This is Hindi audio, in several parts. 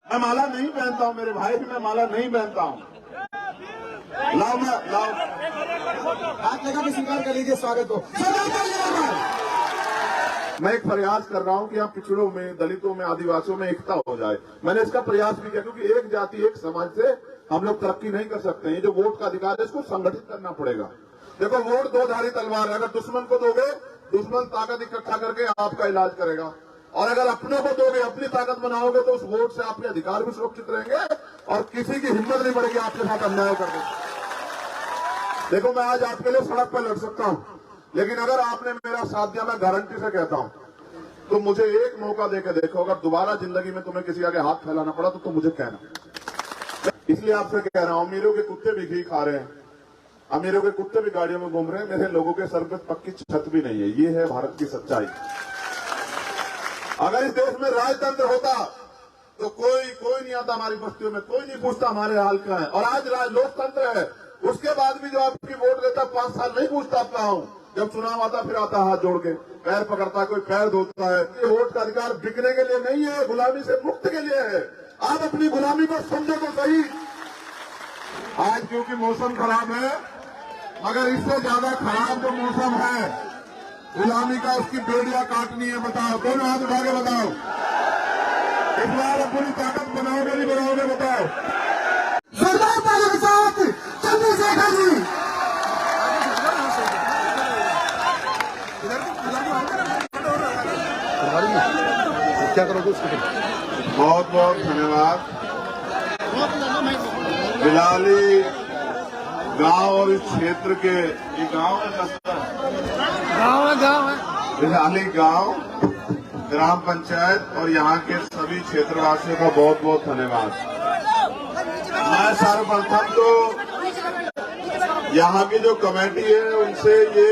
मैं माला नहीं पहनता हूं, मेरे भाई भी मैं माला नहीं पहनता हूं। लाओ हाथ लगा के स्वीकार कर लीजिए स्वागत को। मैं एक प्रयास कर रहा हूं कि आप पिछड़ों में, दलितों में, आदिवासियों में एकता हो जाए। मैंने इसका प्रयास भी किया क्योंकि एक जाति एक समाज से हम लोग तरक्की नहीं कर सकते। ये जो वोट का अधिकार है इसको संगठित करना पड़ेगा। देखो, वोट दो धारी तलवार है। अगर दुश्मन को दोगे, दुश्मन ताकत इकट्ठा करके आपका इलाज करेगा, और अगर अपनों को दोगे, अपनी ताकत बनाओगे, तो उस वोट से आपके अधिकार भी सुरक्षित रहेंगे और किसी की हिम्मत नहीं बढ़ेगी आपके साथ अन्याय करने। देखो, मैं आज आपके लिए सड़क पर लड़ सकता हूं, लेकिन अगर आपने मेरा साथ दिया, मैं गारंटी से कहता हूं, तो मुझे एक मौका देकर देखो। अगर दोबारा जिंदगी में तुम्हें किसी आगे हाथ फैलाना पड़ा तो तुम मुझे कहना। इसलिए आपसे कह रहा हूं, अमीरों के कुत्ते भी घी खा रहे हैं, अमीरों के कुत्ते भी गाड़ियों में घूम रहे हैं, मेरे लोगों के सर पे पक्की छत भी नहीं है। ये है भारत की सच्चाई। अगर इस देश में राजतंत्र होता तो कोई नहीं आता हमारी बस्तियों में, कोई नहीं पूछता हमारे हाल का है। और आज लोकतंत्र है, उसके बाद भी जो आपकी वोट देता 5 साल नहीं पूछता आप कहाँ हूं। जब चुनाव आता फिर आता हाथ जोड़ के, पैर पकड़ता है, कोई पैर धोता है। ये वोट का अधिकार बिकने के लिए नहीं है, गुलामी से मुक्त के लिए है। आप अपनी गुलामी को समझो तो सही। आज क्योंकि मौसम खराब है, मगर इससे ज्यादा खराब जो मौसम है गुलामी का, उसकी बेड़ियां काटनी है। बताओ, दोनों हाथ उठा के बताओ, इस बार अपनी ताकत बनाओगे नहीं बनाओगे? बताओ। सरदार पहले के साथ चंद्रशेखर जी। क्या करोगे उसके लिए? बहुत बहुत धन्यवाद। बिलाली गांव और इस क्षेत्र के, ये गांव है, बिलाली गांव ग्राम पंचायत और यहाँ के सभी क्षेत्रवासियों का बहुत बहुत धन्यवाद। मैं सर्वप्रथम तो यहाँ की जो कमेटी है उनसे ये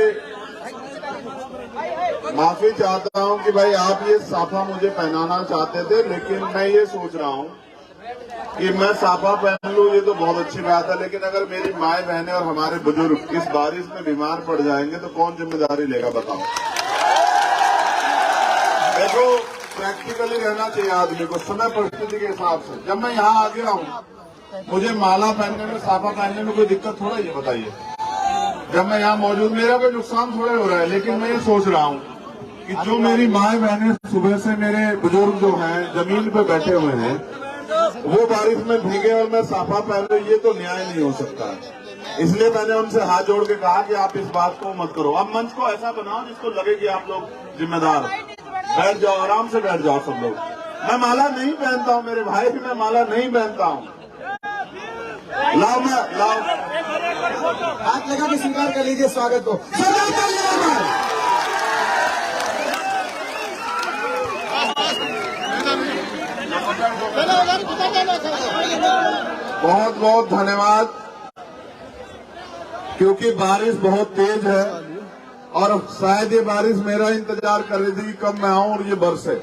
माफी चाहता हूँ कि भाई आप ये साफा मुझे पहनाना चाहते थे, लेकिन मैं ये सोच रहा हूँ कि मैं साफा पहन लूं ये तो बहुत अच्छी बात है, लेकिन अगर मेरी माए बहनें और हमारे बुजुर्ग इस बारिश में बीमार पड़ जाएंगे तो कौन जिम्मेदारी लेगा? बताओ। देखो, प्रैक्टिकली रहना चाहिए आदमी को, समय परिस्थिति के हिसाब से। जब मैं यहाँ आ गया हूँ, मुझे माला पहनने में, साफा पहनने में कोई दिक्कत थोड़ा ही है? बताइए। जब मैं यहाँ मौजूद, मेरा कोई नुकसान थोड़ा हो रहा है, लेकिन मैं ये सोच रहा हूँ कि जो मेरी माए बहनें सुबह से, मेरे बुजुर्ग जो हैं जमीन पे बैठे हुए हैं, वो बारिश में भीगे और मैं साफा पहन लूं, ये तो न्याय नहीं हो सकता है। इसलिए मैंने उनसे हाथ जोड़ के कहा कि आप इस बात को मत करो। अब मंच को ऐसा बनाओ जिसको लगे कि आप लोग जिम्मेदार। बैठ जाओ, आराम से बैठ जाओ सब लोग। मैं माला नहीं पहनता हूं, मेरे भाई भी मैं माला नहीं पहनता हूं। लाओ हाथ लगा के स्वीकार कर लीजिए स्वागत को। बहुत बहुत धन्यवाद। क्योंकि बारिश बहुत तेज है और शायद ये बारिश मेरा इंतजार कर रही थी कि कब मैं आऊं और ये बरसे।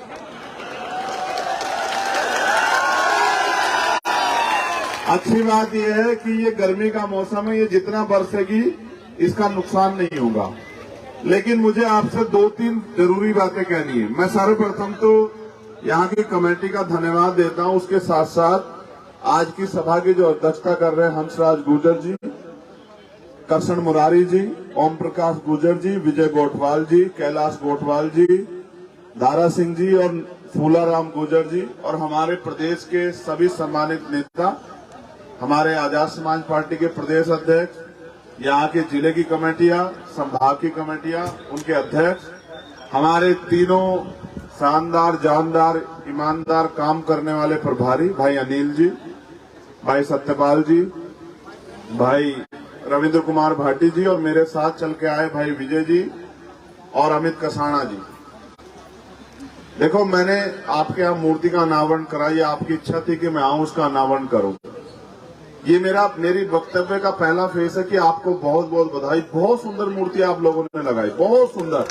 अच्छी बात यह है कि ये गर्मी का मौसम है, ये जितना बरसेगी इसका नुकसान नहीं होगा। लेकिन मुझे आपसे 2-3 जरूरी बातें कहनी है। मैं सर्वप्रथम तो यहाँ की कमेटी का धन्यवाद देता हूँ, उसके साथ साथ आज की सभा की जो अध्यक्षता कर रहे हैं हंसराज गुर्जर जी, कृष्ण मुरारी जी, ओम प्रकाश गुर्जर जी, विजय गोठवाल जी, कैलाश गोठवाल जी, दारा सिंह जी और फूलाराम गुर्जर जी, और हमारे प्रदेश के सभी सम्मानित नेता, हमारे आजाद समाज पार्टी के प्रदेश अध्यक्ष, यहाँ के जिले की कमेटियां, संभाग की कमेटियां, उनके अध्यक्ष, हमारे तीनों शानदार, जानदार, ईमानदार काम करने वाले प्रभारी भाई अनिल जी, भाई सत्यपाल जी, भाई रविंद्र कुमार भाटी जी, और मेरे साथ चल के आए भाई विजय जी और अमित कसाना जी। देखो, मैंने आपके यहाँ मूर्ति का अनावरण करा, ये आपकी इच्छा थी कि मैं आऊं उसका अनावरण करूं। ये मेरी वक्तव्य का पहला फेस है कि आपको बहुत बहुत बधाई। बहुत सुंदर मूर्ति आप लोगों ने लगाई, बहुत सुंदर।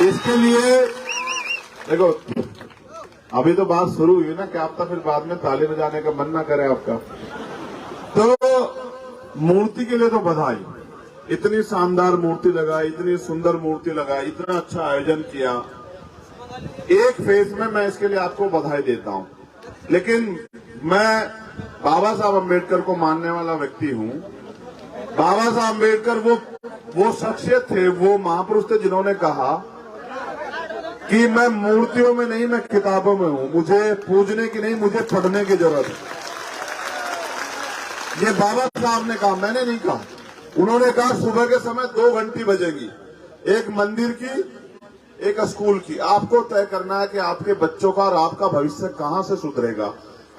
इसके लिए देखो, अभी तो बात शुरू हुई ना, क्या आपका फिर बाद में ताली बजाने का मन ना करे आपका। तो मूर्ति के लिए तो बधाई। इतनी शानदार मूर्ति लगाई, इतनी सुंदर मूर्ति लगाई, इतना अच्छा आयोजन किया। एक फेज में मैं इसके लिए आपको बधाई देता हूं, लेकिन मैं बाबा साहब अम्बेडकर को मानने वाला व्यक्ति हूं। बाबा साहब अम्बेडकर वो शख्सियत थे, वो महापुरुष थे जिन्होंने कहा कि मैं मूर्तियों में नहीं, मैं किताबों में हूं, मुझे पूजने की नहीं, मुझे पढ़ने की जरूरत है। ये बाबा साहब ने कहा, मैंने नहीं कहा। उन्होंने कहा सुबह के समय 2 घंटी बजेगी, एक मंदिर की, एक स्कूल की। आपको तय करना है कि आपके बच्चों का और आपका भविष्य कहां से सुधरेगा,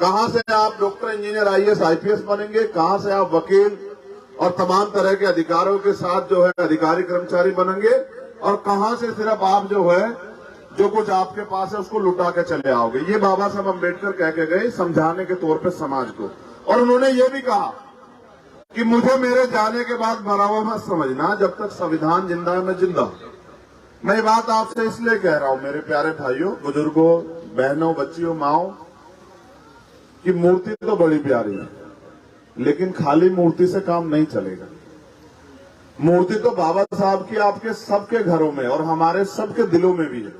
कहां से आप डॉक्टर, इंजीनियर, आईएएस, आईपीएस बनेंगे, कहां से आप वकील और तमाम तरह के अधिकारों के साथ जो है अधिकारी कर्मचारी बनेंगे, और कहां से सिर्फ आप जो है जो कुछ आपके पास है उसको लुटा के चले आओगे। ये बाबा साहब अम्बेडकर कह के गए समझाने के तौर पे समाज को। और उन्होंने ये भी कहा कि मुझे मेरे जाने के बाद मरा हुआ मत समझना, जब तक संविधान जिंदा है मैं जिंदा हूं। मैं ये बात आपसे इसलिए कह रहा हूं मेरे प्यारे भाइयों, बुजुर्गों, बहनों, बच्चियों, माओ, कि मूर्ति तो बड़ी प्यारी है, लेकिन खाली मूर्ति से काम नहीं चलेगा। मूर्ति तो बाबा साहब की आपके सबके घरों में और हमारे सबके दिलों में भी है।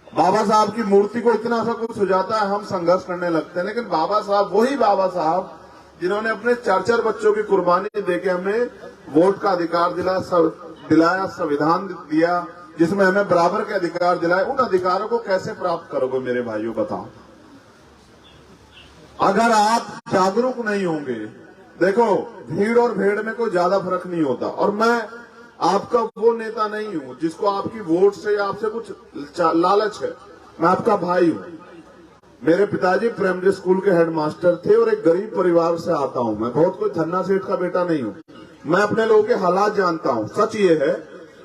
बाबा साहब की मूर्ति को इतना सा कुछ हो जाता है, हम संघर्ष करने लगते हैं, लेकिन बाबा साहब वही बाबा साहब जिन्होंने अपने 4-4 बच्चों की कुर्बानी देके हमें वोट का अधिकार दिलाया, संविधान दिया जिसमें हमें बराबर के अधिकार दिलाए, उन अधिकारों को कैसे प्राप्त करोगे मेरे भाइयों, बताओ। अगर आप जागरूक नहीं होंगे, देखो भीड़ और भेड़ में कोई ज्यादा फर्क नहीं होता। और मैं आपका वो नेता नहीं हूं जिसको आपकी वोट से या आपसे कुछ लालच है। मैं आपका भाई हूं। मेरे पिताजी प्राइमरी स्कूल के हेडमास्टर थे और एक गरीब परिवार से आता हूं। मैं बहुत कोई धन्ना सेठ का बेटा नहीं हूं। मैं अपने लोगों के हालात जानता हूं। सच ये है,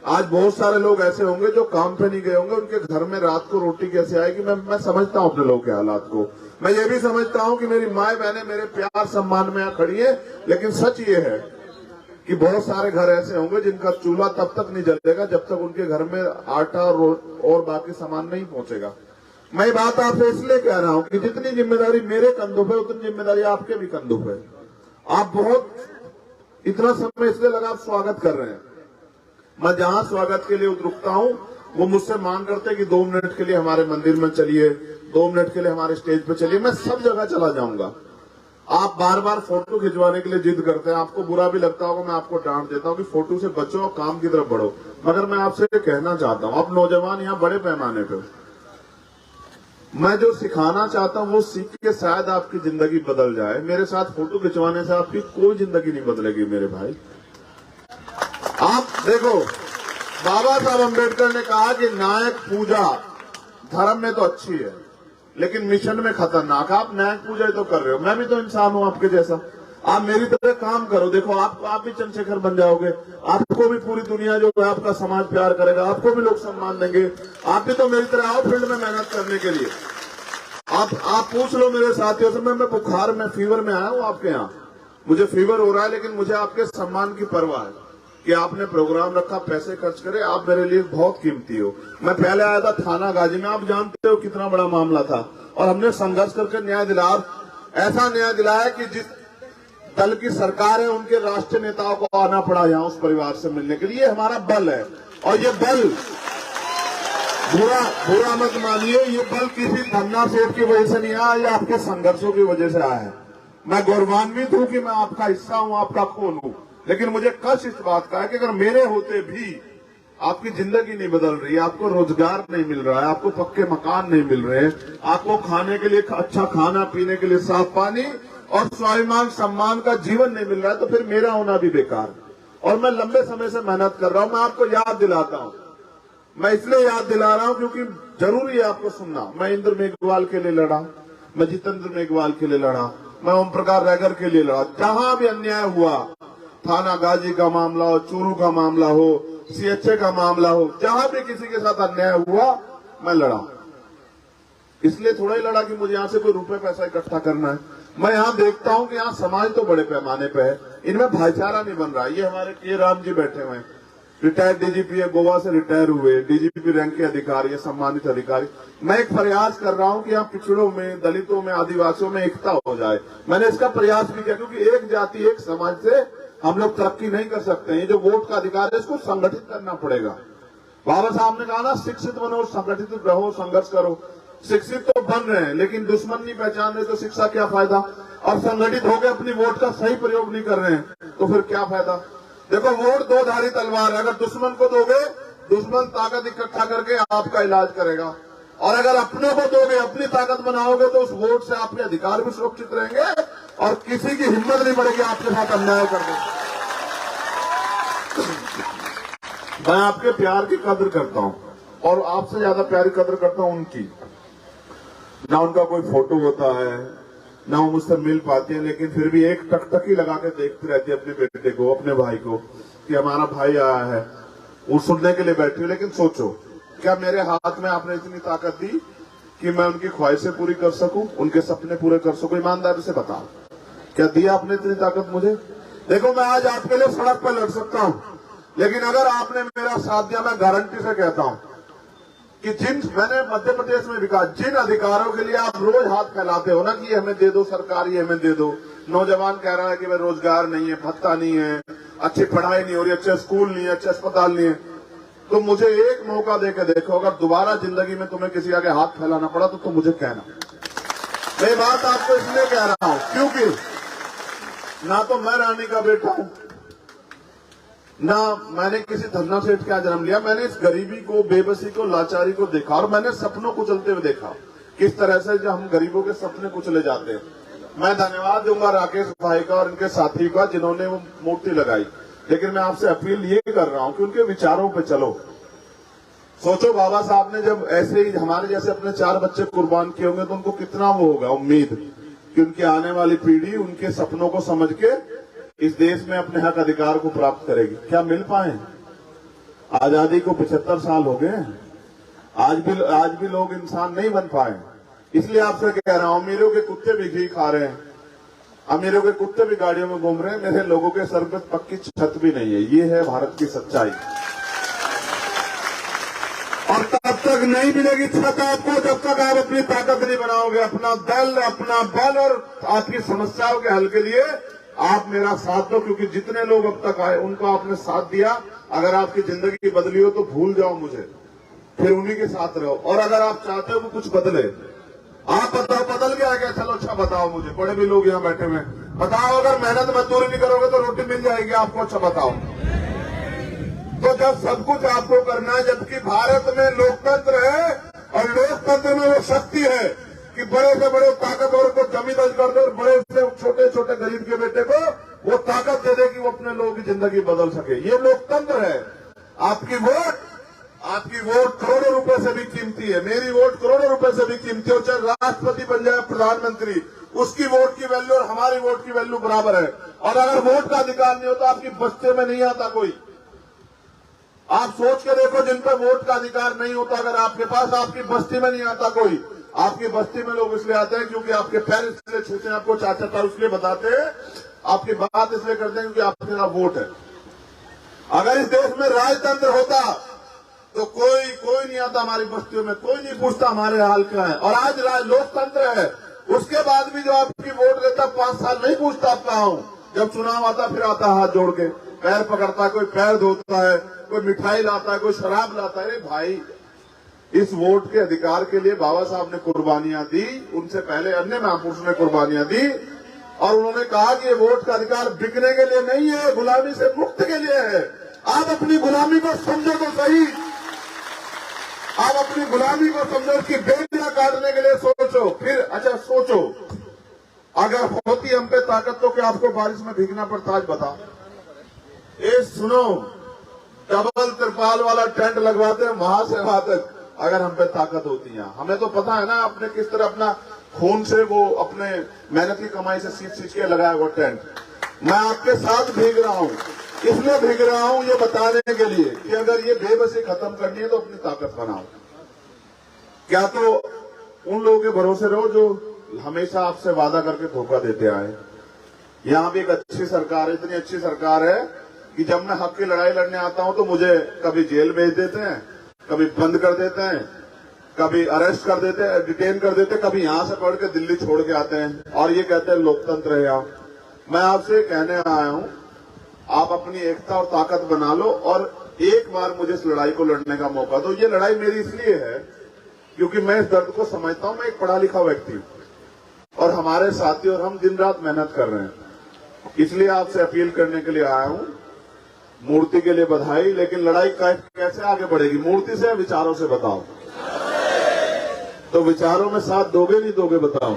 आज बहुत सारे लोग ऐसे होंगे जो काम पे नहीं गए होंगे, उनके घर में रात को रोटी कैसे आएगी। मैं समझता हूं अपने लोगों के हालात को। मैं ये भी समझता हूं कि मेरी माए बहनें मेरे प्यार सम्मान में खड़ी है, लेकिन सच ये है कि बहुत सारे घर ऐसे होंगे जिनका चूल्हा तब तक नहीं जलेगा जब तक उनके घर में आटा और बाकी सामान नहीं पहुंचेगा। मैं बात आपसे इसलिए कह रहा हूं कि जितनी जिम्मेदारी मेरे कंधों पे उतनी जिम्मेदारी आपके भी कंधों पे। आप बहुत इतना समय इसलिए लगा आप स्वागत कर रहे हैं। मैं जहां स्वागत के लिए रुकता हूं वो मुझसे मांग करते हैं कि 2 मिनट के लिए हमारे मंदिर में चलिए, 2 मिनट के लिए हमारे स्टेज पे चलिए। मैं सब जगह चला जाऊंगा। आप बार बार फोटो खिंचवाने के लिए जिद करते हैं, आपको बुरा भी लगता होगा, मैं आपको डांट देता हूं कि फोटो से बचो और काम की तरफ बढ़ो। मगर मैं आपसे कहना चाहता हूं, आप नौजवान यहाँ बड़े पैमाने पे, मैं जो सिखाना चाहता हूं वो सीख के शायद आपकी जिंदगी बदल जाए। मेरे साथ फोटो खिंचवाने से आपकी कोई जिंदगी नहीं बदलेगी मेरे भाई। आप देखो, बाबा साहब अम्बेडकर ने कहा कि नायक पूजा धर्म में तो अच्छी है लेकिन मिशन में खतरनाक। आप नायक पूजा ही तो कर रहे हो, मैं भी तो इंसान हूं आपके जैसा। आप मेरी तरह काम करो, देखो आप भी चंद्रशेखर बन जाओगे, आपको भी पूरी दुनिया जो है आपका समाज प्यार करेगा, आपको भी लोग सम्मान देंगे। आप भी तो मेरी तरह आओ फील्ड में मेहनत करने के लिए। आप पूछ लो मेरे साथियों से, मैं बुखार में फीवर में आया हूं आपके यहाँ, मुझे फीवर हो रहा है, लेकिन मुझे आपके सम्मान की परवाह है कि आपने प्रोग्राम रखा, पैसे खर्च करे, आप मेरे लिए बहुत कीमती हो। मैं पहले आया था थाना गाजी में, आप जानते हो कितना बड़ा मामला था, और हमने संघर्ष करके न्याय दिलाया। ऐसा न्याय दिलाया कि जिस दल की सरकार है उनके राष्ट्रीय नेताओं को आना पड़ा यहाँ उस परिवार से मिलने के लिए। हमारा बल है, और ये बल बुरा मत मानिए, ये बल किसी धन्ना सेठ की वजह से नहीं आया, ये आपके संघर्षों की वजह से आया है। मैं गौरवान्वित हूं कि मैं आपका हिस्सा हूं, आपका खून हूं, लेकिन मुझे कष्ट इस बात का है कि अगर मेरे होते भी आपकी जिंदगी नहीं बदल रही, आपको रोजगार नहीं मिल रहा है, आपको पक्के मकान नहीं मिल रहे, आपको खाने के लिए अच्छा खाना, पीने के लिए साफ पानी और स्वाभिमान सम्मान का जीवन नहीं मिल रहा है, तो फिर मेरा होना भी बेकार। और मैं लंबे समय से मेहनत कर रहा हूं, मैं आपको याद दिलाता हूं। मैं इसलिए याद दिला रहा हूं क्योंकि जरूरी है आपको सुनना। मैं इंद्र मेघवाल के लिए लड़ा, मैं जितेंद्र मेघवाल के लिए लड़ा, मैं ओम प्रकाश रैगर के लिए लड़ा। जहां भी अन्याय हुआ, थाना गाजी का मामला हो, चूरू का मामला हो, सीएचए का मामला हो, जहां भी किसी के साथ अन्याय हुआ मैं लड़ा। इसलिए थोड़ा ही लड़ा कि मुझे यहाँ से कोई रुपए पैसा इकट्ठा करना है। मैं यहाँ देखता हूँ कि यहाँ समाज तो बड़े पैमाने पे है, इनमें भाईचारा नहीं बन रहा। ये हमारे के राम जी बैठे हुए हैं, रिटायर्ड डीजीपी है, गोवा से रिटायर हुए, डीजीपी रैंक के अधिकारी है, सम्मानित अधिकारी। मैं एक प्रयास कर रहा हूं कि यहाँ पिछड़ों में, दलितों में, आदिवासियों में एकता हो जाए। मैंने इसका प्रयास भी किया, क्योंकि एक जाति एक समाज से हम लोग तरक्की नहीं कर सकते हैं। ये जो वोट का अधिकार है इसको संगठित करना पड़ेगा। बाबा साहब ने कहा ना, शिक्षित बनो, संगठित रहो, संघर्ष करो। शिक्षित तो बन रहे हैं लेकिन दुश्मन नहीं पहचान रहे तो शिक्षा क्या फायदा, और संगठित होकर अपनी वोट का सही प्रयोग नहीं कर रहे हैं तो फिर क्या फायदा। देखो, वोट दो धारी तलवार है। अगर दुश्मन को दोगे, दुश्मन ताकत इकट्ठा करके आपका इलाज करेगा, और अगर अपने को दोगे, अपनी ताकत बनाओगे, तो उस वोट से आपके अधिकार भी सुरक्षित रहेंगे और किसी की हिम्मत नहीं पड़ेगी आपके साथ अन्याय करने। मैं आपके प्यार की कदर करता हूं और आपसे ज्यादा प्यार की कदर करता हूं उनकी। ना उनका कोई फोटो होता है, ना वो मुझसे मिल पाती है, लेकिन फिर भी एक टकटकी लगा के देखती रहती है अपने बेटे को, अपने भाई को, कि हमारा भाई आया है। वो सुनने के लिए बैठी है। लेकिन सोचो, क्या मेरे हाथ में आपने इतनी ताकत दी कि मैं उनकी ख्वाहिशें पूरी कर सकूं, उनके सपने पूरे कर सकूं? ईमानदारी से बताओ, क्या दिया आपने इतनी ताकत मुझे? देखो, मैं आज आपके लिए सड़क पर लड़ सकता हूं, लेकिन अगर आपने मेरा साथ दिया, मैं गारंटी से कहता हूं कि मैंने मध्य प्रदेश में विकास, जिन अधिकारों के लिए आप रोज हाथ फैलाते हो ना कि ये हमें दे दो सरकार, ये हमें दे दो। नौजवान कह रहा है कि भाई रोजगार नहीं है, भत्ता नहीं है, अच्छी पढ़ाई नहीं हो रही, अच्छे स्कूल नहीं है, अच्छे अस्पताल नहीं है। तो मुझे एक मौका देकर देखो, अगर दोबारा जिंदगी में तुम्हें किसी आगे हाथ फैलाना पड़ा तो तुम मुझे कहना। मैं बात आपको इसलिए कह रहा हूं क्योंकि ना तो मैं रानी का बेटा हूं, ना मैंने किसी धन्ना सेठ का जन्म लिया। मैंने इस गरीबी को, बेबसी को, लाचारी को देखा और मैंने सपनों को चलते हुए देखा, किस तरह से जो हम गरीबों के सपने कुचले जाते हैं। मैं धन्यवाद दूंगा राकेश भाई का और इनके साथी का जिन्होंने वो मूर्ति लगाई, लेकिन मैं आपसे अपील ये कर रहा हूं कि उनके विचारों पे चलो। सोचो, बाबा साहब ने जब ऐसे ही हमारे जैसे अपने 4 बच्चे कुर्बान किए होंगे तो उनको कितना वो होगा उम्मीद कि उनकी आने वाली पीढ़ी उनके सपनों को समझ के इस देश में अपने हक अधिकार को प्राप्त करेगी। क्या मिल पाए? आजादी को 75 साल हो गए, आज भी लोग इंसान नहीं बन पाए। इसलिए आपसे कह रहा हूं, अमीरों के कुत्ते भी घी खा रहे हैं, अमीरों के कुत्ते भी गाड़ियों में घूम रहे हैं, मेरे लोगों के सर पे पक्की छत भी नहीं है। ये है भारत की सच्चाई। और तब तक नहीं मिलेगी छत आपको जब तक आप अपनी ताकत नहीं बनाओगे, अपना दल, अपना बल, और आपकी समस्याओं के हल के लिए आप मेरा साथ दो। क्योंकि जितने लोग अब तक आए उनको आपने साथ दिया। अगर आपकी जिंदगी बदली हो तो भूल जाओ मुझे, फिर उन्हीं के साथ रहो। और अगर आप चाहते हो कि कुछ बदले, आप बताओ बदल गया क्या? चलो अच्छा बताओ मुझे, बड़े भी लोग यहाँ बैठे हुए, बताओ अगर मेहनत मजदूरी नहीं करोगे तो रोटी मिल जाएगी आपको? अच्छा बताओ। तो जब सब कुछ आपको करना है, जबकि भारत में लोकतंत्र है और लोकतंत्र में वो शक्ति है कि बड़े से बड़े ताकतवर को जमी दर्ज कर दो और बड़े से छोटे छोटे गरीब के बेटे को वो ताकत दे दे कि वो अपने लोगों की जिंदगी बदल सके। ये लोकतंत्र है। आपकी वोट करोड़ों रुपए से भी कीमती है, मेरी वोट करोड़ों रुपए से भी कीमती है। चाहे राष्ट्रपति बन जाए, प्रधानमंत्री, उसकी वोट की वैल्यू और हमारी वोट की वैल्यू बराबर है। और अगर वोट का अधिकार नहीं होता, आपकी बस्ती में नहीं आता कोई। आप सोच के देखो, जिन पर वोट का अधिकार नहीं होता अगर आपके पास, आपकी बस्ती में नहीं आता कोई। आपकी बस्ती में लोग इसलिए आते हैं क्योंकि आपके पैर इसलिए छूते हैं, आपको चाचा तार इसलिए बताते हैं, आपकी बात इसलिए करते हैं क्योंकि आपके पास वोट है। अगर इस देश में राजतंत्र होता तो कोई नहीं आता हमारी बस्तियों में, कोई नहीं पूछता हमारे हाल क्या है। और आज लोकतंत्र है, उसके बाद भी जो आपकी वोट लेता 5 साल नहीं पूछता आप कहाँ हो। जब चुनाव आता फिर आता हाथ जोड़ के, पैर पकड़ता है, कोई पैर धोता है, कोई मिठाई लाता है, कोई शराब लाता है। भाई, इस वोट के अधिकार के लिए बाबा साहब ने कुर्बानियां दी, उनसे पहले अन्य महापुरुषों ने कुर्बानियां दी, और उन्होंने कहा कि ये वोट का अधिकार बिकने के लिए नहीं है, गुलामी से मुक्त के लिए है। आप अपनी गुलामी को समझो तो सही, आप अपनी गुलामी को समझो कि बेटियां काटने के लिए सोचो। फिर अच्छा सोचो, अगर होती हम पे ताकत तो क्या आपको बारिश में भीगना पड़ता? आज बताओ। ये सुनो, डबल तिरपाल वाला टेंट लगवाते हैं वहां से वहां तक, अगर हम पे ताकत होती है। हमें तो पता है ना आपने किस तरह अपना खून से, वो अपने मेहनत की कमाई से सींच के लगाया वो टेंट। मैं आपके साथ भीग रहा हूं, इसलिए भीग रहा हूं ये बताने के लिए कि अगर ये बेबसी खत्म करनी है तो अपनी ताकत बनाओ। क्या तो उन लोगों के भरोसे रहो जो हमेशा आपसे वादा करके धोखा देते आए। यहाँ भी एक अच्छी सरकार है, इतनी अच्छी सरकार है कि जब मैं हक की लड़ाई लड़ने आता हूं तो मुझे कभी जेल भेज देते हैं, कभी बंद कर देते हैं, कभी अरेस्ट कर देते हैं, डिटेन कर देते हैं, कभी यहां से पकड़ के दिल्ली छोड़ के आते हैं और ये कहते हैं लोकतंत्र है यहाँ। मैं आपसे कहने आया हूं, आप अपनी एकता और ताकत बना लो और एक बार मुझे इस लड़ाई को लड़ने का मौका दो। ये लड़ाई मेरी इसलिए है क्योंकि मैं इस दर्द को समझता हूं। मैं एक पढ़ा लिखा व्यक्ति हूं और हमारे साथी और हम दिन रात मेहनत कर रहे हैं, इसलिए आपसे अपील करने के लिए आया हूं। मूर्ति के लिए बधाई, लेकिन लड़ाई कैसे आगे बढ़ेगी? मूर्ति से, विचारों से? बताओ। तो विचारों में साथ दोगे नहीं दोगे? बताओ।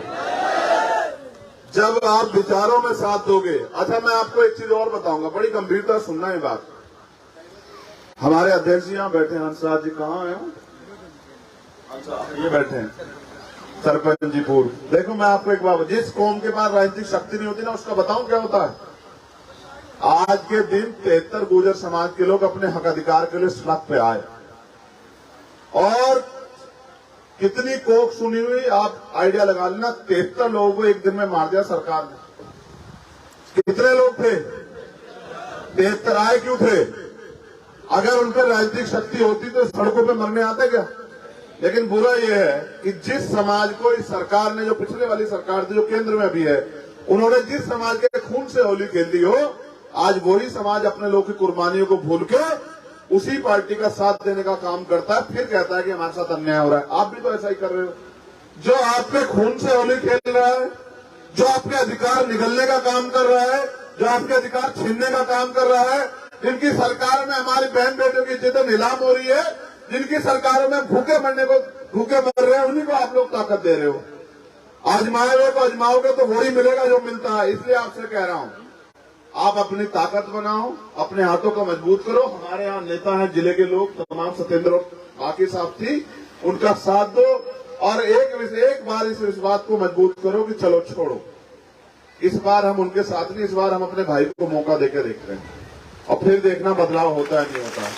जब आप विचारों में साथ दोगे। अच्छा, मैं आपको एक चीज और बताऊंगा, बड़ी गंभीरता सुनना ये बात। हमारे अध्यक्ष जी यहाँ बैठे हैं, हंसराज जी कहाँ हैं? अच्छा, ये बैठे हैं, सरपंच जी पूर्व। देखो, मैं आपको एक बात, जिस कौम के पास राजनीतिक शक्ति नहीं होती ना, उसका बताऊं क्या होता है। आज के दिन 73 गुर्जर समाज के लोग अपने हक अधिकार के लिए सड़क पे आए और कितनी कोख सुनी हुई, आप आइडिया लगा लेना। 73 लोगों को एक दिन में मार दिया सरकार ने। कितने लोग थे? 73। आए क्यों थे? अगर उन पर राजनीतिक शक्ति होती तो सड़कों पे मरने आते क्या? लेकिन बुरा यह है कि जिस समाज को इस सरकार ने, जो पिछले वाली सरकार थी, जो केंद्र में भी है, उन्होंने जिस समाज के खून से होली खेल दी हो, आज वही समाज अपने लोगों की कुर्बानियों को भूल के उसी पार्टी का साथ देने का काम करता है, फिर कहता है कि हमारे साथ अन्याय हो रहा है। आप भी तो ऐसा ही कर रहे हो। जो आपके खून से होली खेल रहा है, जो आपके अधिकार निगलने का काम कर रहा है, जो आपके अधिकार छीनने का काम कर रहा है, जिनकी सरकार में हमारी बहन बेटियों की इज्जतें नीलाम हो रही है, जिनकी सरकारों में भूखे मर रहे हैं, उन्हीं को आप लोग ताकत दे रहे हो। आजमाए हुए को आजमाओगे तो वही मिलेगा जो मिलता है। इसलिए आपसे कह रहा हूं, आप अपनी ताकत बनाओ, अपने हाथों को मजबूत करो। हमारे यहाँ नेता हैं, जिले के लोग तमाम, सत्येंद्र बाकी साथी, उनका साथ दो और एक बार इस बात को मजबूत करो कि चलो छोड़ो, इस बार हम उनके साथ नहीं, इस बार हम अपने भाई को मौका देकर देख रहे हैं और फिर देखना बदलाव होता है नहीं होता है।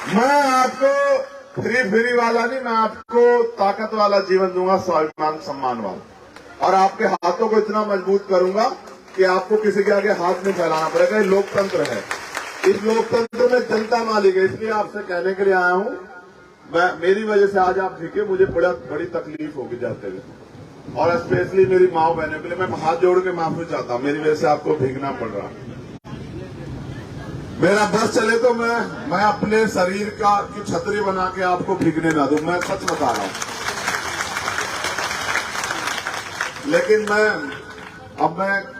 मैं आपको फ्री वाला नहीं, मैं आपको ताकत वाला जीवन दूंगा, स्वाभिमान सम्मान वाला, और आपके हाथों को इतना मजबूत करूंगा कि आपको किसी के आगे हाथ नहीं फैलाना पड़ेगा। ये लोकतंत्र है, इस लोकतंत्र में जनता मालिक है। इसलिए आपसे कहने के लिए आया हूं, मेरी वजह से आज आप भीगे, मुझे बड़ी तकलीफ होगी जाते हुए, और स्पेशली मेरी माँ बहनों के लिए मैं हाथ जोड़ के माफी चाहता हूं, मेरी वजह से आपको भीगना पड़ रहा है। मेरा बस चले तो मैं अपने शरीर की छतरी बना के आपको भीगने ना दूं, मैं सच बता रहा हूं। लेकिन मैं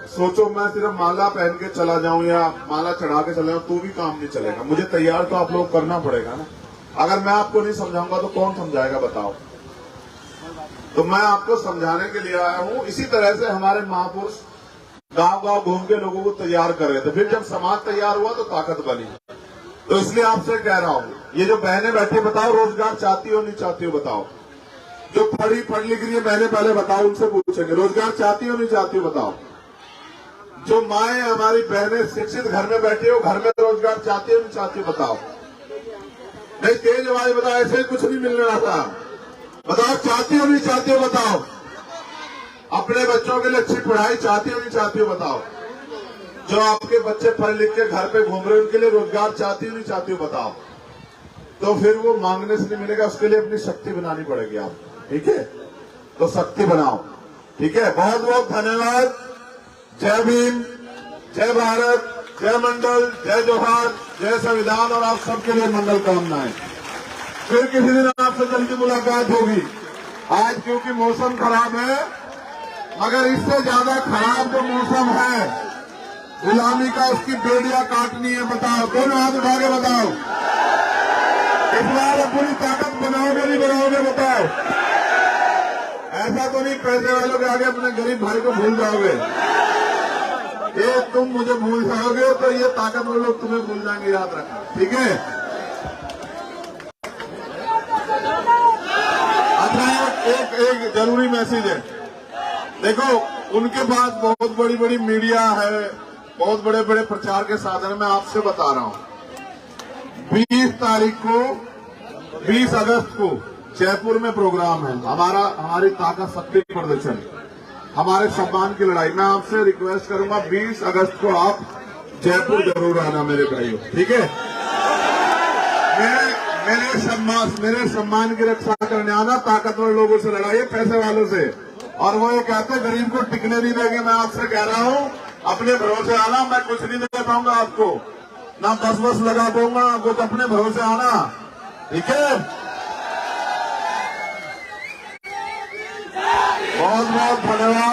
सोचो, मैं सिर्फ माला पहन के चला जाऊं या माला चढ़ा के चला जाऊं तो भी काम नहीं चलेगा। मुझे तैयार तो आप लोग करना पड़ेगा ना। अगर मैं आपको नहीं समझाऊंगा तो कौन समझाएगा? बताओ। तो मैं आपको समझाने के लिए आया हूं। इसी तरह से हमारे महापुरुष गांव घूम के लोगों को तैयार कर रहे थे, फिर जब समाज तैयार हुआ तो ताकत बनी। तो इसलिए आपसे कह रहा हूं, ये जो बहनें बैठी, बताओ रोजगार चाहती हो नहीं चाहती हो? बताओ। जो पढ़ लिख रही है बहनें, पहले बताओ, उनसे पूछेंगे रोजगार चाहती हो नहीं चाहती हो? बताओ। जो माएं हमारी बहनें शिक्षित घर में बैठी हो, घर में रोजगार चाहती हो नहीं चाहती हो? बताओ। नहीं, तेज आवाज बताओ, ऐसे कुछ नहीं मिलने वाला। बताओ, चाहती हो नहीं चाहती हो? बताओ। अपने बच्चों के लिए अच्छी पढ़ाई चाहती हो नहीं चाहती हो? बताओ। जो आपके बच्चे पढ़ लिख के घर पे घूम रहे हैं, उनके लिए रोजगार चाहती हो नहीं चाहती हो? बताओ। तो फिर वो मांगने से नहीं मिलेगा, उसके लिए अपनी शक्ति बनानी पड़ेगी आप, ठीक है? तो शक्ति बनाओ, ठीक है? बहुत बहुत धन्यवाद। जय भीम, जय भारत, जय मंडल, जय जोहार, जय संविधान, और आप सबके लिए मंगल कामनाएं। फिर किसी दिन आपसे जल्दी मुलाकात होगी। आज क्योंकि मौसम खराब है, मगर इससे ज्यादा खराब जो मौसम है गुलामी का, उसकी बेड़ियां काटनी है। बताओ, दोनों हाथ उठा के बताओ, इस बार पूरी ताकत बनाओगे नहीं बनाओगे? बताओ। ऐसा तो नहीं पैसे वालों के आगे अपने गरीब भाई को भूल जाओगे? ये तुम मुझे भूल जाओगे तो ये ताकतवर लोग तुम्हें भूल जाएंगे, याद रखना, ठीक है? अच्छा, एक जरूरी मैसेज है। देखो, उनके पास बहुत बड़ी बड़ी मीडिया है, बहुत बड़े बड़े प्रचार के साधन है। मैं आपसे बता रहा हूं, 20 अगस्त को जयपुर में प्रोग्राम है हमारी ताकत शक्ति प्रदर्शन, हमारे सम्मान की लड़ाई। मैं आपसे रिक्वेस्ट करूंगा, 20 अगस्त को आप जयपुर जरूर आना मेरे भाइयों, ठीक है? मेरे सम्मान की रक्षा करने आना, ताकतवर लोगों से लड़ाई है, पैसे वालों से, और वो ये कहते हैं गरीब को टिकने नहीं देंगे। मैं आपसे कह रहा हूं, अपने भरोसे आना, मैं कुछ नहीं दे पाऊंगा आपको, ना बस लगा पाऊंगा आपको, तो अपने भरोसे आना, ठीक है। बहुत बहुत धन्यवाद।